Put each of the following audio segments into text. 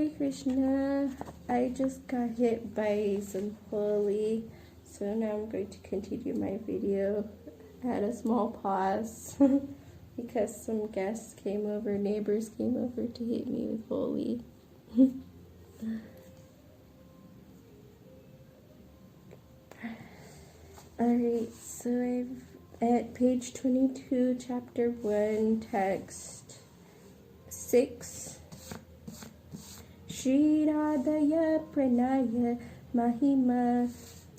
Hare Krishna. I just got hit by some holy, so now I'm going to continue my video. I had a small pause because some guests came over, neighbors came over to hit me with holy. Alright, so I'm at page 22, chapter 1, text 6. Shri Radhaya Pranaya Mahima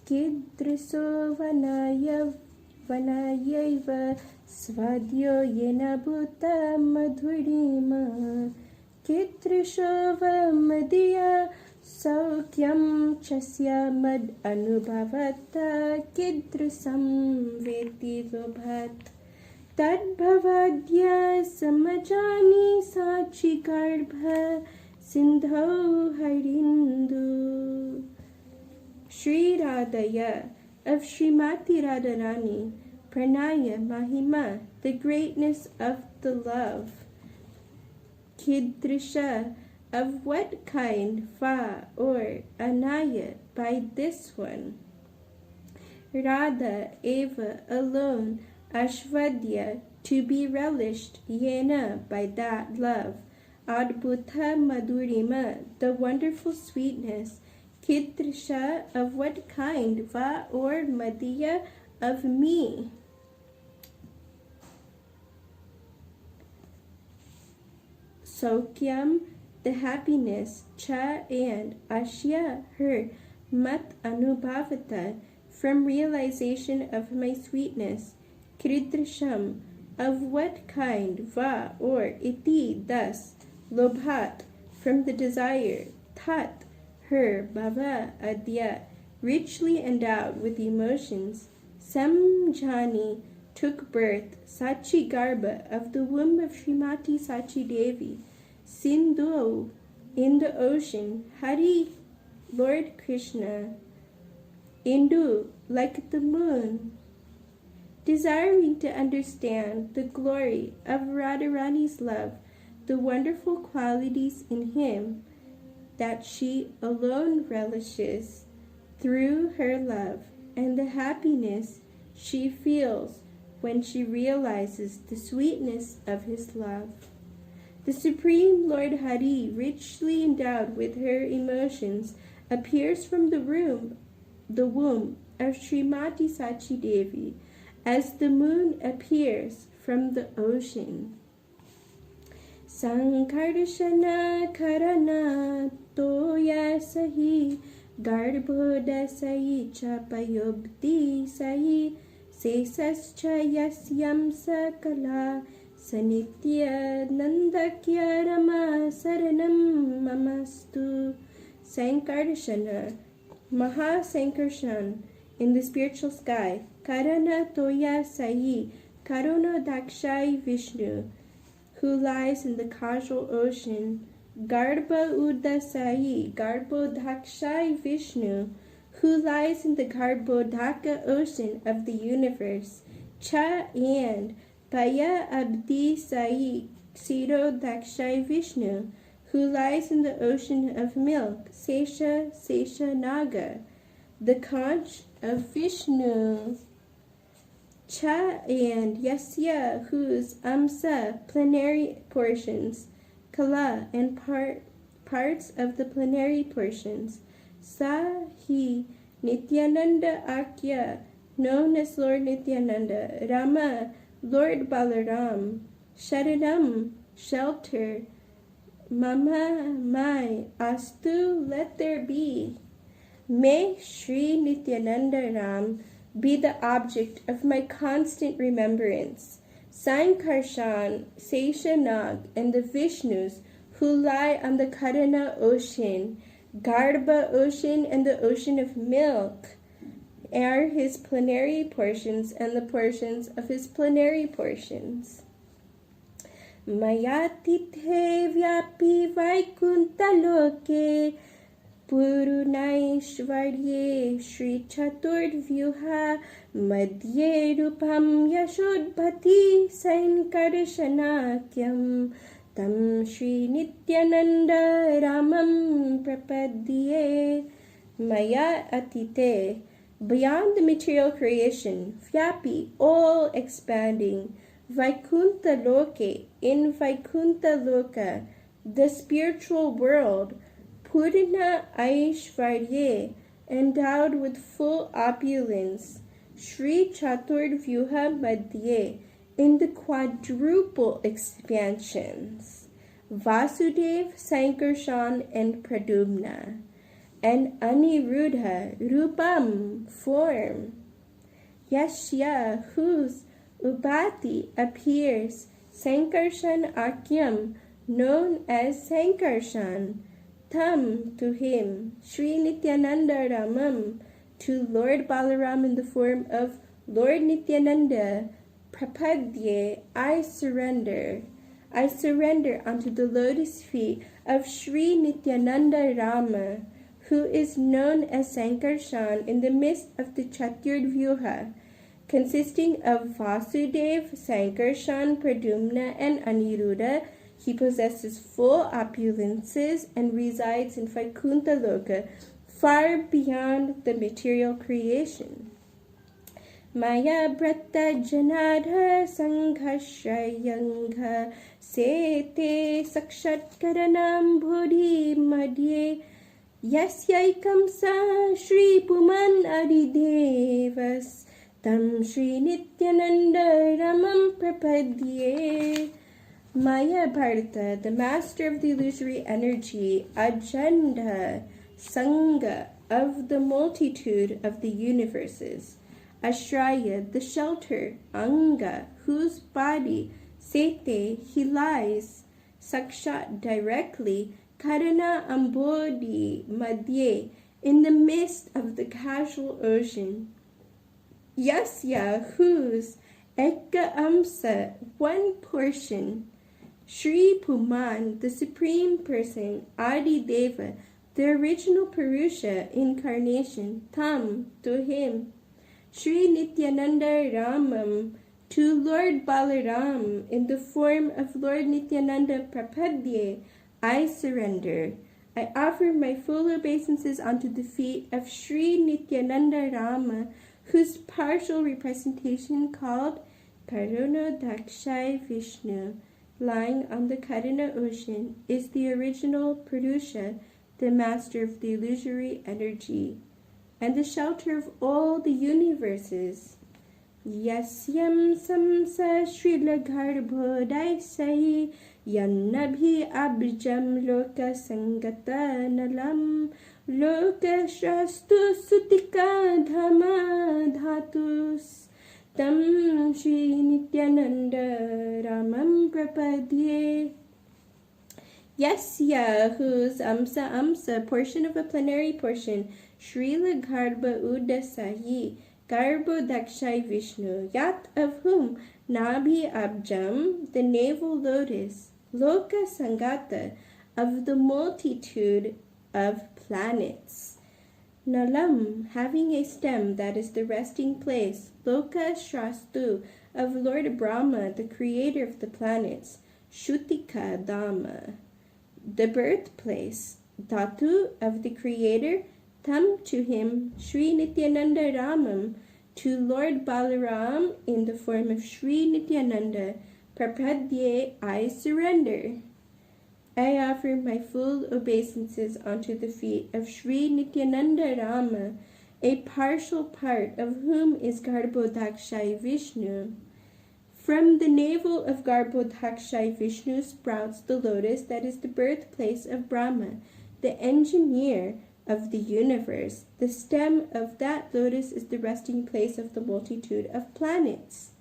Kidriso Vanayaiva Svadyo Yena Bhuta Madhurima Kidrisho Madhya Saukyam Chasya Mad Anubhavata Kidrisam Veti Lobhat Tad Bhavadya Samajani Sachi Garbha Sindho Harindu. Shri Radhaya of Srimati Radharani, Pranaya Mahima, the greatness of the love. Kidrisha, of what kind, va or anaya, by this one. Radha eva, alone, ashvadya, to be relished, yena, by that love. Adbhuta madhurima, the wonderful sweetness. Kidrisha, of what kind, va or madhya, of me. Sokyam, the happiness, cha and ashya, her, mat anubhavata, from realization of my sweetness. Kridrisham, of what kind, va or iti, thus. Lobhat, from the desire. Tat, her, bhava, adya, richly endowed with emotions. Samjani, took birth. Sachi Garba, of the womb of Srimati Sachi Devi. Sindhu, in the ocean. Hari, Lord Krishna. Indu, like the moon. Desiring to understand the glory of Radharani's love, the wonderful qualities in him that she alone relishes through her love, and the happiness she feels when she realizes the sweetness of his love. The Supreme Lord Hari, richly endowed with her emotions, appears from the womb of Srimati Sachi Devi, as the moon appears from the ocean. Sankarshana Karana Toya Sahi Garbhoda Sahi Chapayobdi Sahi Sesascha Yasyam Sakala Sanitya Nandakya Rama Saranam Mamastu. Sankarshana, Maha Sankarshan, in the spiritual sky. Karana Toya Sahi, Karuna Dakshai Vishnu, who lies in the causal ocean. Garbha Udasai, Garbhodakshai Vishnu, who lies in the Garbhodaka ocean of the universe. Cha and Paya Abdi Sai, Ksiro Dakshai Vishnu, who lies in the ocean of milk. Sesha Naga, the conch of Vishnu. Cha and Yasya, whose Amsa, plenary portions. Kala, and parts of the plenary portions. Sahi, Nityananda Akya, known as Lord Nityananda. Rama, Lord Balaram. Sharanam, shelter. Mama, my. Astu, let there be. May Sri Nityananda Ram be the object of my constant remembrance. Sankarshan, Seshanag, and the Vishnus who lie on the Karana ocean, Garbha ocean, and the ocean of milk are his plenary portions and the portions of his plenary portions. Mayatithe vyapi vaikuntaloke Purunaishvarye Shri Chaturdvyuha Madhye Rupam Yashodbhati Sankarshanakyam Tam Shri Nityananda Ramam Prapadye. Maya Atite, beyond the material creation, Vyapi, all expanding, Vaikunta Loke, in Vaikunta Loka, the spiritual world, Purna Aishvarye, endowed with full opulence, Sri Chaturdvyuha Madhye, in the quadruple expansions, Vasudev, Sankarshan, and Pradumna, and Aniruddha, Rupam, form, Yashya, whose Upati appears, Sankarshan Akyam, known as Sankarshan, Tam, to him, Sri Nityananda Ramam, to Lord Balaram in the form of Lord Nityananda, Prapadye, I surrender unto the lotus feet of Sri Nityananda Rama, who is known as Sankarshan in the midst of the Chaturvyuha, consisting of Vasudev, Sankarshan, Pradumna, and Aniruddha. He possesses full opulences and resides in Vaikuntha Loka, far beyond the material creation. Maya Brata Janadha Sanghashrayangha Sete Sakshatkaranam Bodhi Madhye Yasyaikam Sa Shri Puman Adidevas Tam Shri Nityananda Ramam Prapadye. Maya Bharata, the master of the illusory energy, Ajanda, Sangha, of the multitude of the universes, Ashraya, the shelter, Anga, whose body, Sete, he lies, Sakshat, directly, Karana Ambodhi, Madhye, in the midst of the casual ocean, Yasya, whose, Eka Amsa, one portion, Sri Puman, the Supreme Person, Adi Deva, the original Purusha incarnation, Tam, to him, Sri Nityananda Ramam, to Lord Balaram, in the form of Lord Nityananda Prapadye, I surrender. I offer my full obeisances unto the feet of Sri Nityananda Rama, whose partial representation called Karuna Dakshai Vishnu, lying on the Karuna ocean, is the original Purusha, the master of the illusory energy, and the shelter of all the universes. Yasyam samsa shrila garbhodai sahi yannabhi abjam loka sangata nalam loka shastu sutika dhama dhatus tam Shri Nityananda Ramam Prapadye. Yasya, whose Amsa, portion of a plenary portion, Srila Garbha Udasahi, Garbho Dakshai Vishnu, Yat, of whom, Nabhi Abjam, the navel lotus, Loka Sangata, of the multitude of planets, Nalam, having a stem that is the resting place, Loka Shrastu, of Lord Brahma, the creator of the planets, Shutika Dhamma, the birthplace, Dhatu, of the creator, Tam, to him, Sri Nityananda Ramam, to Lord Balaram, in the form of Sri Nityananda, Prapadye, I surrender. I offer my full obeisances unto the feet of Sri Nityananda Rama, a partial part of whom is Garbhodakshai Vishnu. From the navel of Garbhodakshai Vishnu sprouts the lotus that is the birthplace of Brahma, the engineer of the universe. The stem of that lotus is the resting place of the multitude of planets.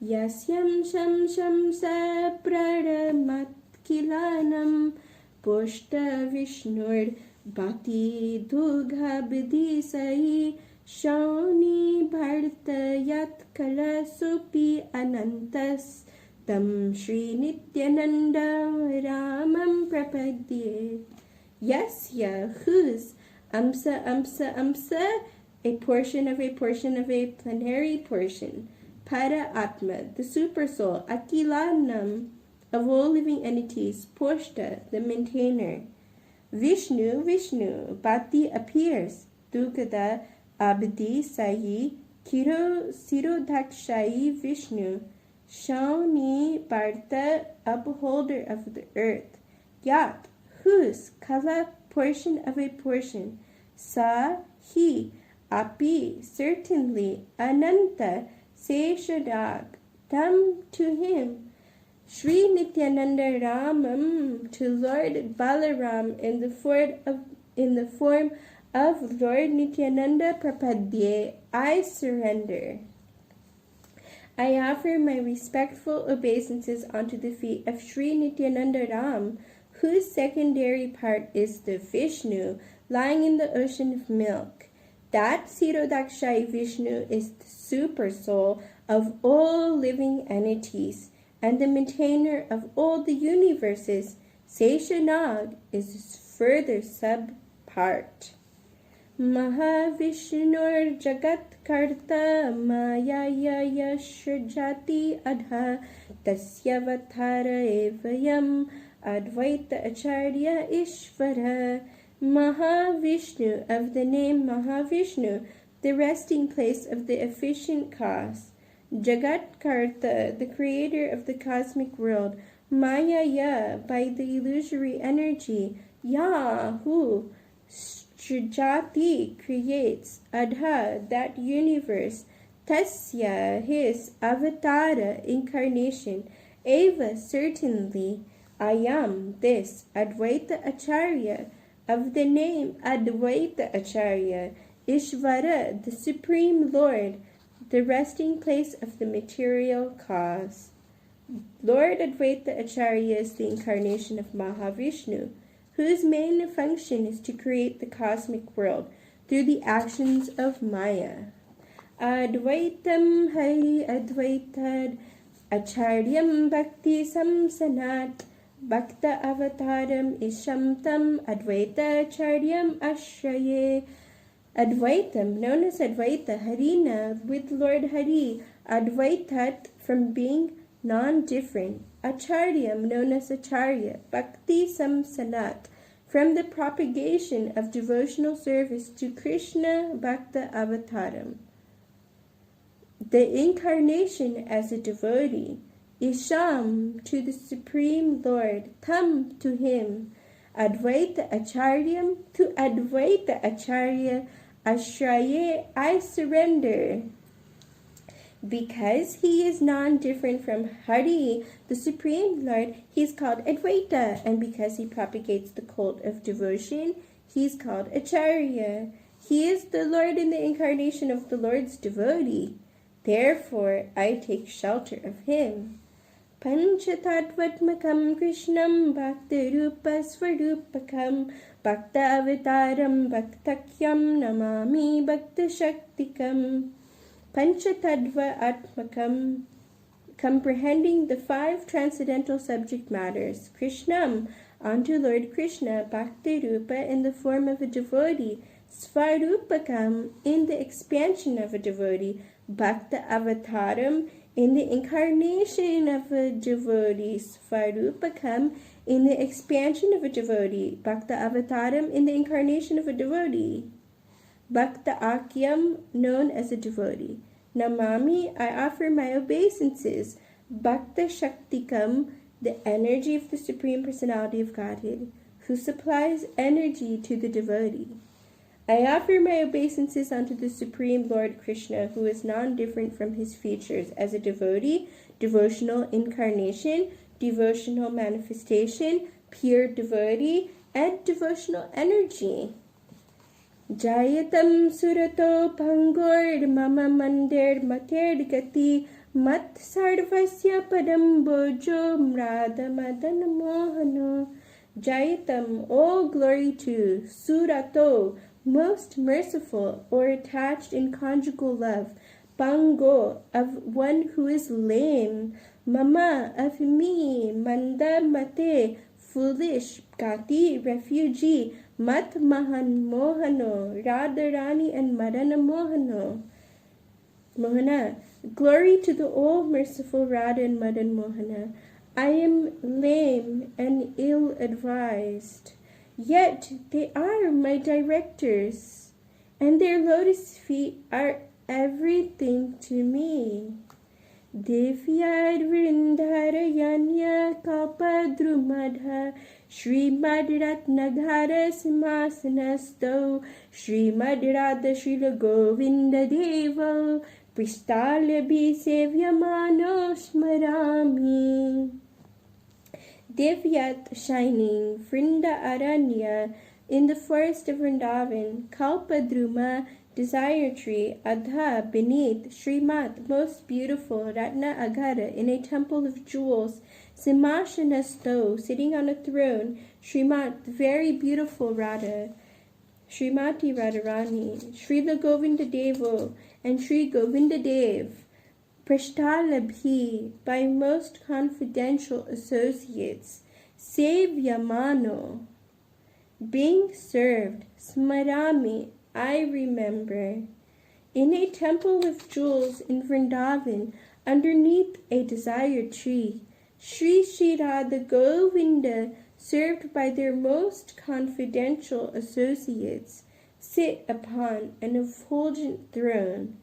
Yasyam sham sham sa praramat kilanam pushta vishnur bhakti dugha bidisai shauni bharta yat kala sopi anantas tam Shri Nityananda Ramam Prapadye. Yasya, whose Amsa, a portion of a portion of a plenary portion, Para Atma, the super soul, Akilanam, of all living entities, Poshta, the maintainer. Vishnu, Bhakti appears, Dukada, Abdi, Sayi, Sirodhakshayi Vishnu, Shauni, Bharta, upholder of the earth, Yat, whose, Kala, portion of a portion, Sa, he, Api, certainly, Ananta, Seshadag, Tam, to him, Sri Nityananda Ramam, to Lord Balaram in the form of Lord Nityananda Prapadye, I surrender. I offer my respectful obeisances unto the feet of Sri Nityananda Ram, whose secondary part is the Vishnu, lying in the ocean of milk. That Sirodakshai Vishnu is the super soul of all living entities, and the maintainer of all the universes. Seshanag is his further sub-part. Mahavishnur Jagat Karta Mayaya Shrajati Adha Tasyavatara Evayam Advaita Acharya Ishvara. Mahavishnu, of the name Mahavishnu, the resting place of the efficient cause. Jagat Karta, the creator of the cosmic world. Maya, by the illusory energy. Ya, who? Shrujati, creates. Adha, that universe. Tasya, his. Avatara, incarnation. Eva, certainly. Ayam, this. Advaita Acharya, of the name Advaita Acharya. Ishvara, the Supreme Lord, the resting place of the material cause. Lord Advaita Acharya is the incarnation of Mahavishnu, whose main function is to create the cosmic world through the actions of Maya. Advaitam Hari Advaitad Acharyam Bhakti Samsanat Bhakta Avataram Ishamtam Advaita Acharyam Ashraye. Advaitam, known as Advaita, Harina, with Lord Hari, Advaitat, from being non-different, Acharyam, known as Acharya, Bhakti Samsanat, from the propagation of devotional service to Krishna Bhakta Avataram. The incarnation as a devotee, Isham, to the Supreme Lord, Tam, to him, Advaita Acharyam, to Advaita Acharya, Ashraye, I surrender. Because he is non-different from Hari, the Supreme Lord, he is called Advaita, and because he propagates the cult of devotion, he is called Acharya. He is the Lord in the incarnation of the Lord's devotee. Therefore, I take shelter of him. Panchatattvatmakam Krishnam Bhaktirupa Svarupakam Bhakta Avataram Bhaktakyam Namami Bhakta Shaktikam. Panchatattva Atmakam, comprehending the 5 transcendental subject matters. Krishnam, unto Lord Krishna. Bhaktirupa, in the form of a devotee. Svarupakam, in the expansion of a devotee. Bhakta Avataram, in the incarnation of a devotee. Svarupakam, in the expansion of a devotee. Bhakta Avataram, in the incarnation of a devotee. Bhakta Akyam, known as a devotee. Namami, I offer my obeisances. Bhakta Shaktikam, the energy of the Supreme Personality of Godhead, who supplies energy to the devotee. I offer my obeisances unto the Supreme Lord Krishna, who is non-different from his features as a devotee, devotional incarnation, devotional manifestation, pure devotee, and devotional energy. Jayatam surato pangord mama mandir mater gati mat sarvasya padam bojo mrada madana mohano. Jayatam, all glory to Surato, most merciful, or attached in conjugal love, Pango, of one who is lame, Mama, of me, Manda mate, foolish, Gati, refugee, Mat Mahan Mohano, Radharani and Madana Mohana. Glory to the all-merciful Radha and Madan Mohana. I am lame and ill-advised, yet they are my directors, and their lotus feet are everything to me. Divyad Vrindarayanya Kalpadrumadha Srimad Ratnaghara Simhasanasto Srimad Radha Srila Govinda Devo Pristalabhi Sevyamano Smarami. Divyat shining Vrinda Aranya in the forest of Vrindavan, Kalpadruma desire tree, Adha beneath, Srimat most beautiful, Ratna Aghara in a temple of jewels, Simashana Sto sitting on a throne, Srimat very beautiful Radha, Srimati Radharani, Srila Govinda Devo and Sri Govinda Dev, Prashtalabhi by most confidential associates, Sevyamano being served, Smarami I remember, in a temple of jewels in Vrindavan, underneath a desire tree, Sri Sri Radha Govinda, served by their most confidential associates, sit upon an effulgent throne.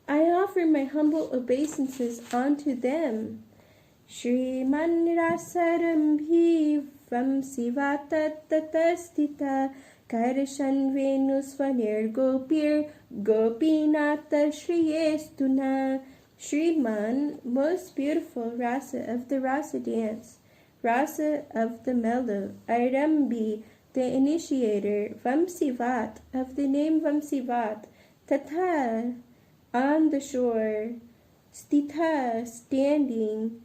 I offer my humble obeisances unto them. Shriman Rasarambhi Vamsivata Tatastita Karishan Venusvanir Gopir Gopinata Shriyestuna. Shriman, most beautiful rasa of the rasa dance, rasa of the mellow, Arambi, the initiator, Vamsivat, of the name Vamsivat, Tata, on the shore, Stitha, standing,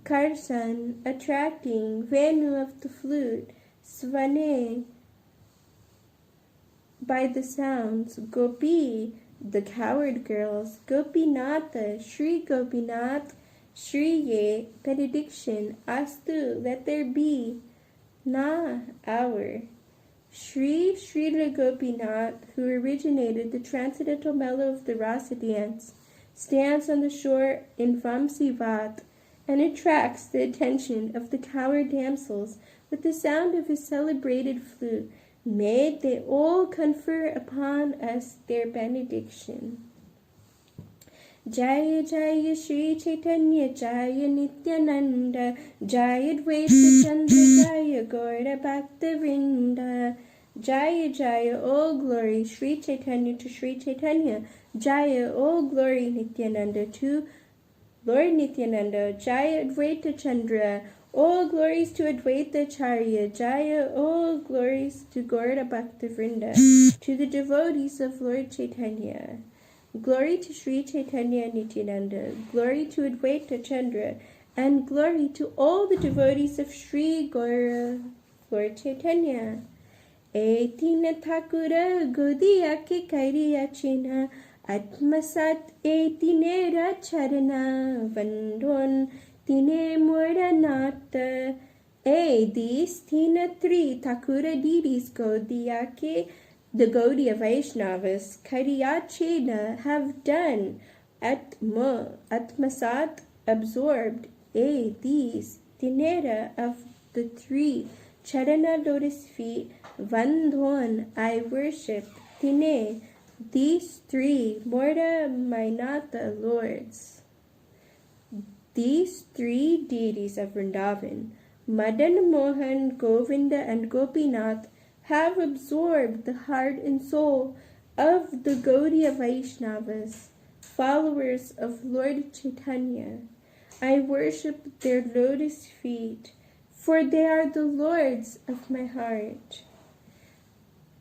Karsan, attracting, Venu of the flute, Svane, by the sounds, Gopi, the coward girls, Gopinata, Sri Gopinath, Shriye, benediction, Astu, let there be, Na, our. Sri Srila Gopinath, who originated the transcendental mellow of the rasa dance, stands on the shore in Vamsivat and attracts the attention of the coward damsels with the sound of his celebrated flute. May they all confer upon us their benediction. Jaya Jaya Shri Caitanya Jaya Nityananda Jaya Dvaita Chandra Jaya Gaura Bhakta Vrinda. Jaya Jaya, all glory Shri Caitanya to Shri Caitanya. Jaya, all glory Nityananda to Lord Nityananda. Jaya Advaita Chandra, all glories to Advaita Charya. Jaya, all glories to Gaura Bhakta Vrinda, to the devotees of Lord Chaitanya. Glory to Sri Caitanya Nityananda, glory to Advaita Chandra, and glory to all the devotees of Sri Gaura, Lord Chaitanya. Etina Thakura Godiya ke Kairiya China, Atmasat etinera charana, Vandon tine moranata. These tina three Thakura deities Godiya ke, the Gaudiya Vaishnavas, Kairiyachena, have done, Atmasat, absorbed, these, Tinera, of the three, Charana, lotus feet, Vandhon, I worship, Tine, these three, Morda, Mainata, lords. These three deities of Vrindavan, Madan Mohan, Govinda, and Gopinath, have absorbed the heart and soul of the Gaudiya Vaishnavas, followers of Lord Chaitanya. I worship their lotus feet, for they are the lords of my heart.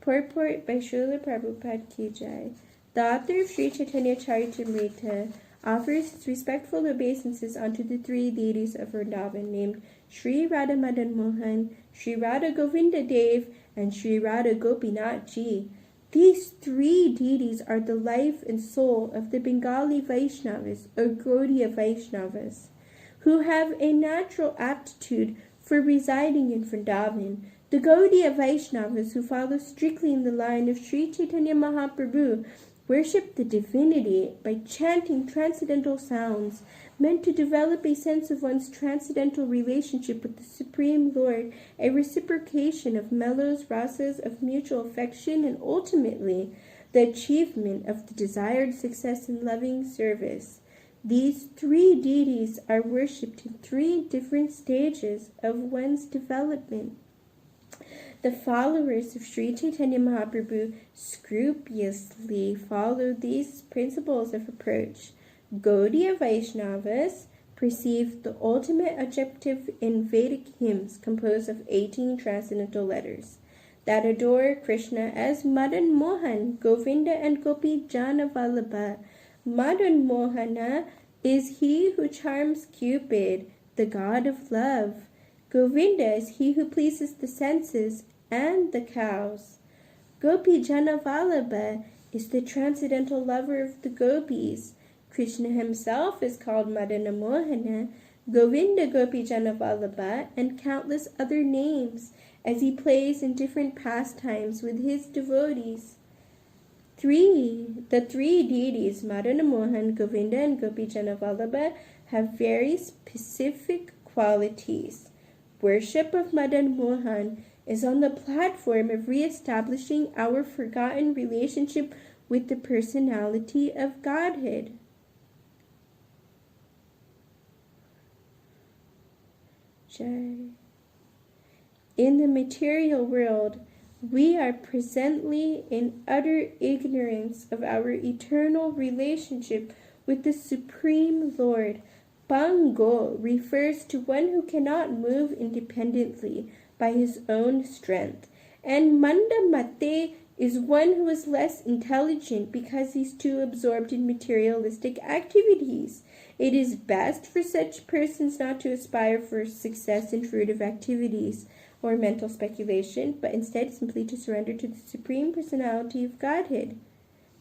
Purport by Srila Prabhupada Ki Jai. The author of Sri Caitanya Caritamrita offers his respectful obeisances unto the three deities of Vrindavan, named Sri Radha Madan Mohan, Sri Radha Govinda Dev, and Sri Radha Gopinath Ji. These three deities are the life and soul of the Bengali Vaishnavas, or Gaudiya Vaishnavas, who have a natural aptitude for residing in Vrindavan. The Gaudiya Vaishnavas, who follow strictly in the line of Sri Chaitanya Mahaprabhu, worship the divinity by chanting transcendental sounds, meant to develop a sense of one's transcendental relationship with the Supreme Lord, a reciprocation of mellows, rasas, of mutual affection, and ultimately the achievement of the desired success in loving service. These three deities are worshipped in three different stages of one's development. The followers of Sri Caitanya Mahaprabhu scrupulously follow these principles of approach. Gaudiya Vaishnavas perceive the ultimate objective in Vedic hymns composed of 18 transcendental letters that adore Krishna as Madan Mohan, Govinda, and Gopi Jana Vallabha. Madan Mohana is he who charms Cupid, the god of love. Govinda is he who pleases the senses and the cows. Gopi Jana Vallabha is the transcendental lover of the gopis. Krishna himself is called Madana Mohana, Govinda Gopi Jana Vallabha, and countless other names, as he plays in different pastimes with his devotees. The three deities, Madana Mohan, Govinda, and Gopi Jana Vallabha, have very specific qualities. Worship of Madan Mohan is on the platform of re-establishing our forgotten relationship with the personality of Godhead. In the material world, we are presently in utter ignorance of our eternal relationship with the Supreme Lord. Pango refers to one who cannot move independently by his own strength, and Manda Mate is one who is less intelligent because he's too absorbed in materialistic activities. It is best for such persons not to aspire for success in fruitive activities or mental speculation, but instead simply to surrender to the Supreme Personality of Godhead.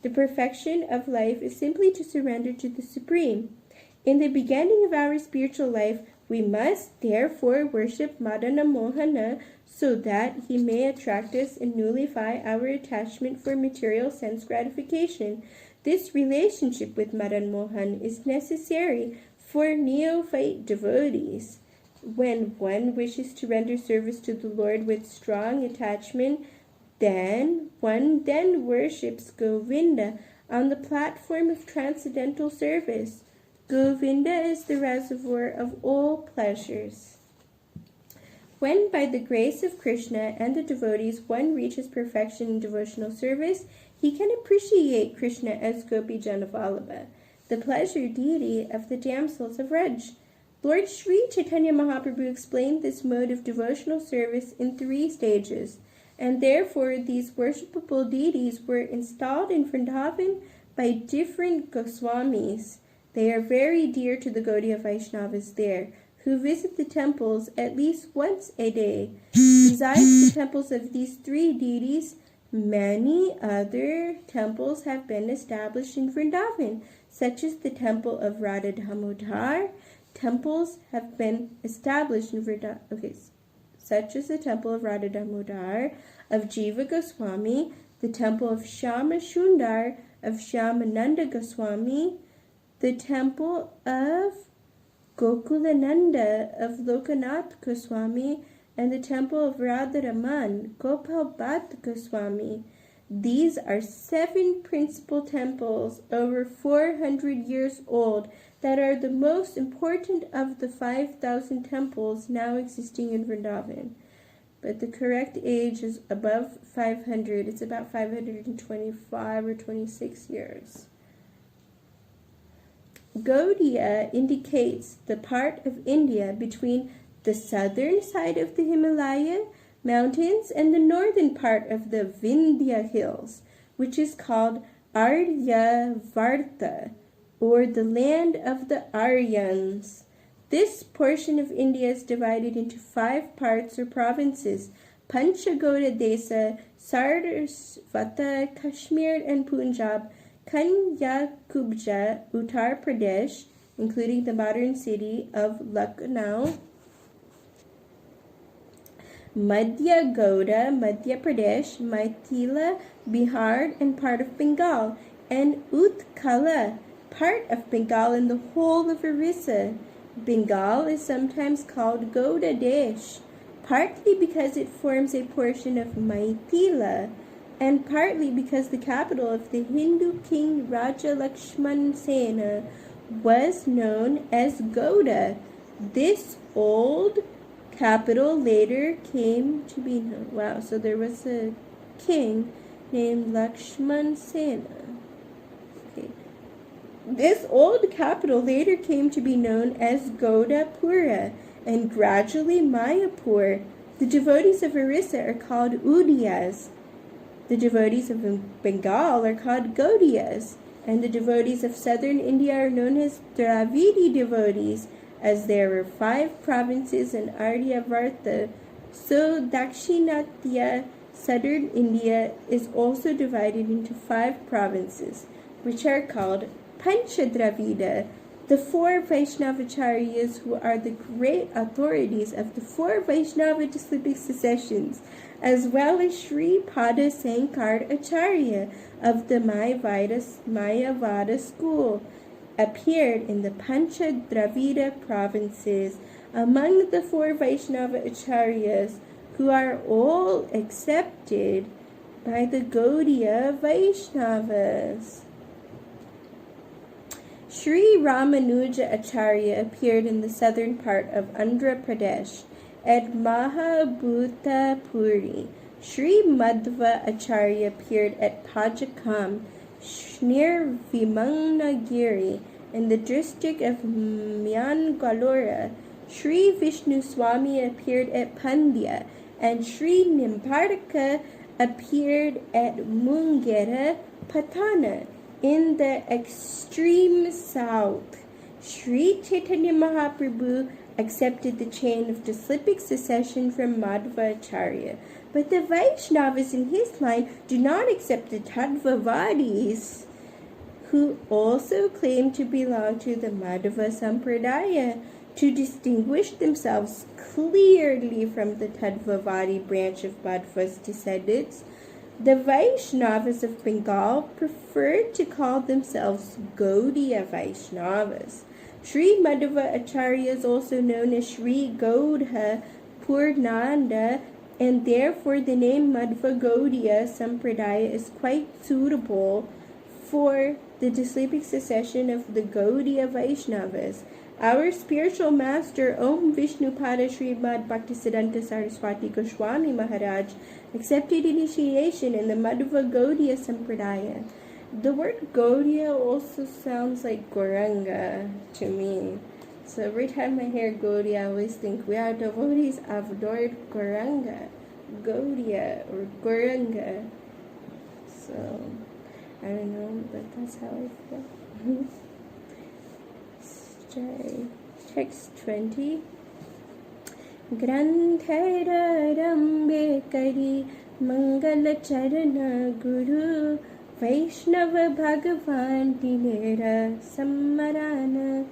The perfection of life is simply to surrender to the Supreme. In the beginning of our spiritual life, we must therefore worship Madana Mohana so that he may attract us and nullify our attachment for material sense gratification. This relationship with Madan Mohan is necessary for neophyte devotees. When one wishes to render service to the Lord with strong attachment, one worships Govinda on the platform of transcendental service. Govinda is the reservoir of all pleasures. When, by the grace of Krishna and the devotees, one reaches perfection in devotional service, he can appreciate Krishna as Gopi Jana Vallabha, the pleasure deity of the damsels of Raj. Lord Sri Caitanya Mahaprabhu explained this mode of devotional service in 3 stages, and therefore these worshipable deities were installed in Vrindavan by different Goswamis. They are very dear to the Gaudiya Vaishnavas there, who visit the temples at least once a day. Besides the temples of these 3 deities, many other temples have been established in Vrindavan, such as the temple of Radha Damodar. Temples have been established in Vrindavan, such as the temple of Radha Damodar, of Jiva Goswami, the temple of Shyama Sundar, of Shyamananda Goswami, the temple of Gokulananda of Lokanath Goswami, and the temple of Radharaman, Gopal Bhatt Goswami. These are 7 principal temples over 400 years old that are the most important of the 5,000 temples now existing in Vrindavan. But the correct age is above 500. It's about 525 or 26 years. Gaudiya indicates the part of India between the southern side of the Himalaya mountains and the northern part of the Vindhya hills, which is called Aryavarta, or the land of the Aryans. This portion of India is divided into 5 parts or provinces: Panchagauda Desa, Sarasvata, Kashmir and Punjab, Kanyakubja, Uttar Pradesh, including the modern city of Lucknow, Madhya Gauda, Madhya Pradesh, Maithila, Bihar, and part of Bengal. and Utkala, part of Bengal and the whole of Orissa. Bengal is sometimes called Gauda Desh, partly because it forms a portion of Maithila, and partly because the capital of the Hindu king Raja Lakshman Sena was known as Gauda. This old capital later came to be known. Wow, so there was a king named Lakshman Sena. Okay. This old capital later came to be known as Gaudapura and gradually Mayapur. The devotees of Orissa are called Udiyas. The devotees of Bengal are called Gaudiyas, and the devotees of southern India are known as Dravidi devotees, as there were 5 provinces in Aryavarta. So Dakshinatya, southern India, is also divided into 5 provinces, which are called Panchadravida. The 4 Vaishnavacharyas, who are the great authorities of the 4 Vaishnava disciplic successions, as well as Sri Pada Sankar Acharya of the Mayavada school, appeared in the Panchadravida provinces. Among the 4 Vaishnava Acharyas, who are all accepted by the Gaudiya Vaishnavas. Sri Ramanuja Acharya appeared in the southern part of Andhra Pradesh at Mahabhutapuri. Sri Madhva Acharya appeared at Pajakam near Vimanagiri in the district of Mangalore. Sri Vishnu Swami appeared at Pandya, and Sri Nimbarka appeared at Mungera Patana in the extreme south. Sri Chaitanya Mahaprabhu accepted the chain of disciplic succession from Madhva Acharya, but the Vaishnavas in his line do not accept the Tadvavadis, who also claim to belong to the Madhva Sampradaya. To distinguish themselves clearly from the Tadvavadi branch of Madhva's descendants, the Vaishnavas of Bengal preferred to call themselves Gaudiya Vaishnavas. Sri Madhva Acharya is also known as Sri Gaudha Purnanda, and therefore the name Madhva Gaudiya Sampradaya is quite suitable for the disciplic succession of the Gaudiya Vaishnavas. Our spiritual master, Om Vishnupada Srimad Bhaktisiddhanta Saraswati Goswami Maharaj, accepted initiation in the Madhva Gaudiya Sampradaya. The word Gaudiya also sounds like Gauranga to me. So every time I hear Gaudiya, I always think we are devotees of Lord Gauranga, Gaudiya or Gauranga. So I don't know, but that's how I feel. Text 20. Grantharambe kari Mangala Charana Guru Vaishnava Bhagavan Dinera Sammarana.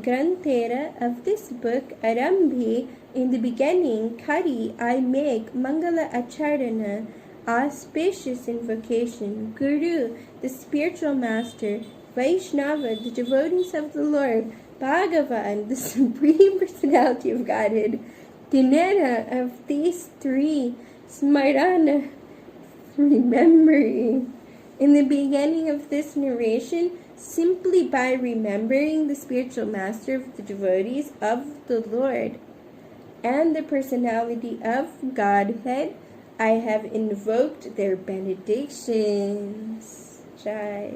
Granthera, of this book, Arambhi, in the beginning, Kari, I make Mangala Acharana, auspicious invocation, Guru, the spiritual master, Vaishnava, the devotees of the Lord, Bhagavan, the Supreme Personality of Godhead, Dinera, of these 3, Smarana, remembering. In the beginning of this narration, simply by remembering the spiritual master of the devotees of the Lord and the personality of Godhead, I have invoked their benedictions. Jai.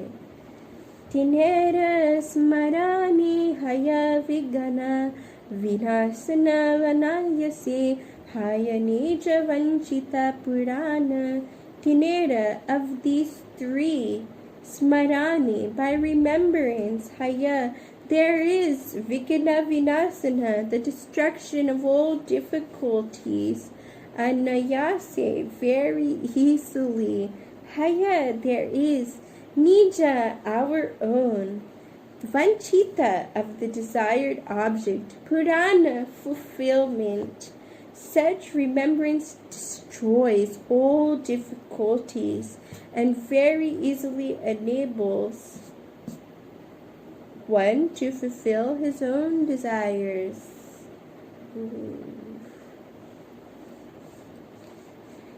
Tinera smarani haya vigana vinasana vanayase haya nija vanchita purana. Tinera, of these 3, smarani, by remembrance, haya, there is vigana vinasana, the destruction of all difficulties, anayase, very easily, haya, there is nija, our own, vanchita, of the desired object, purana, fulfillment. Such remembrance destroys all difficulties and very easily enables one to fulfill his own desires.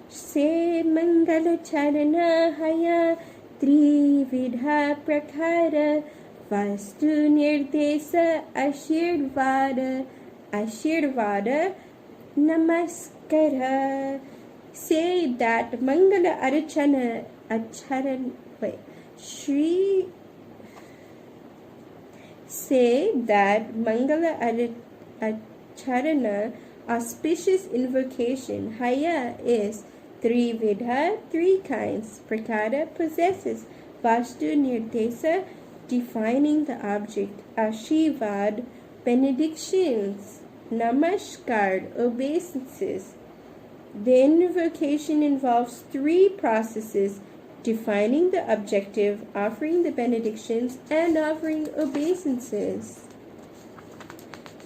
Se mangala charana haya trividha prakara vastu nirdesa ashirvada namaskara. Say that Mangala Acharana, auspicious invocation, Haya is Trividha, three kinds, Prakara possesses, Vastu Nirdesa, defining the object, Ashivad, benedictions, Namaskar, obeisances. The invocation involves three processes: defining the objective, offering the benedictions, and offering obeisances.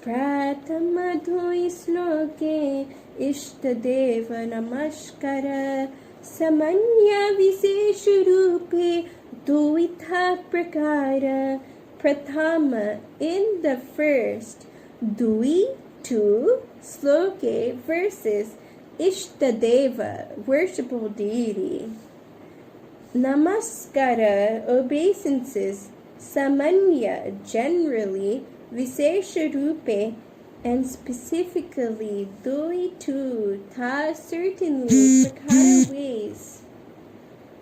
Pratama dui sloke ishtadeva namaskara samanya viseshurupe duitha prakara. Prathama, in the first, dui, two, sloke, verses, Ishtadeva, worshipable deity. Namaskara, obeisances. Samanya, generally. Visesharupe, and specifically. Doi tu, ta, certainly. Prakara, ways.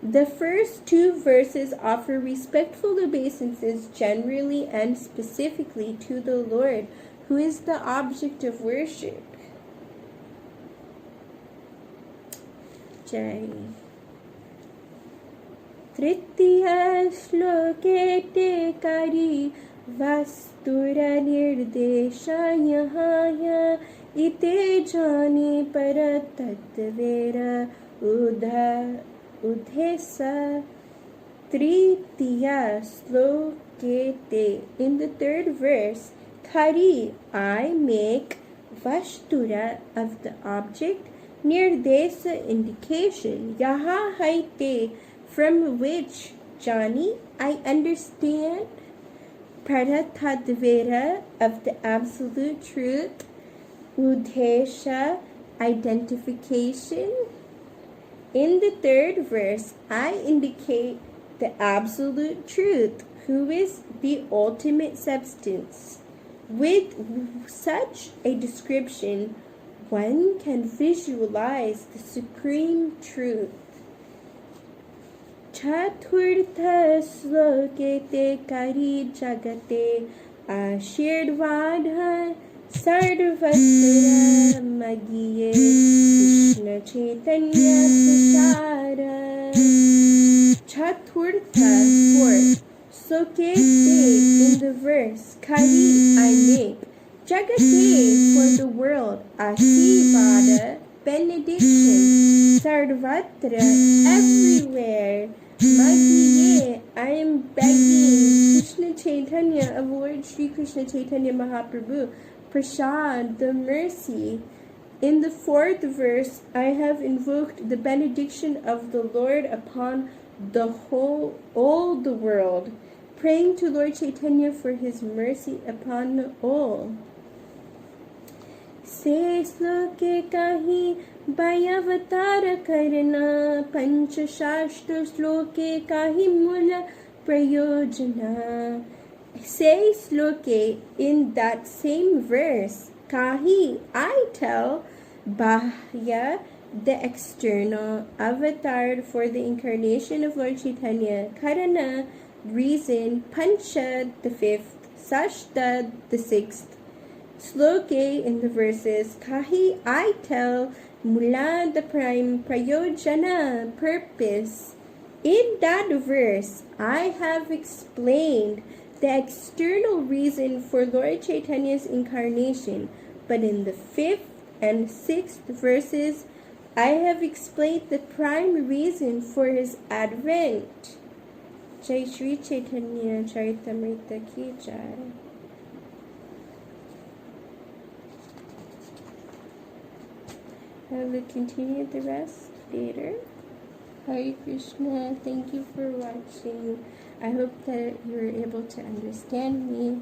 The first two verses offer respectful obeisances generally and specifically to the Lord, who is the object of worship. Jai. Tritiya shloke te kari vastura nirdesha yahaya ite jani paratatvera udhesa. Tritiya shloke te, in the third verse, kari, I make, vastura, of the object, nirdesa, indication, yaha haite, from which, jani, I understand, paratadvera, of the absolute truth, udhesha, identification. In the third verse, I indicate the absolute truth, who is the ultimate substance. With such a description, one can visualize the supreme truth. Chaturtha sloke te kari jagate ashirvadha sarvatra magiye Krishna Caitanya prasara. Chaturtha, fourth, sloke te, in the verse, kari, I make, jagate, for the world, ashirvada, benediction, sarvatra, everywhere, magiye, I am begging, Krishna Caitanya, of Lord Sri Krishna Chaitanya Mahaprabhu, prasad, the mercy. In the fourth verse, I have invoked the benediction of the Lord upon all the world, praying to Lord Chaitanya for his mercy upon all. Se sloke kahi Bhayavatara karana pancha shashtra sloke kahi mula prayojana. Say sloke, in that same verse, kahi, I tell, bahya, the external, avatar, for the incarnation of Lord Chaitanya, karana, reason, pancha, the fifth, sashta, the sixth, sloke, in the verses, kahi, I tell, mula, the prime, prayojana, purpose. In that verse, I have explained the external reason for Lord Chaitanya's incarnation, but in the fifth and sixth verses, I have explained the prime reason for his advent. Jai Shri Caitanya Caritamrita ki jai. I will continue the rest later. Hare Krishna. Thank you for watching. I hope that you were able to understand me.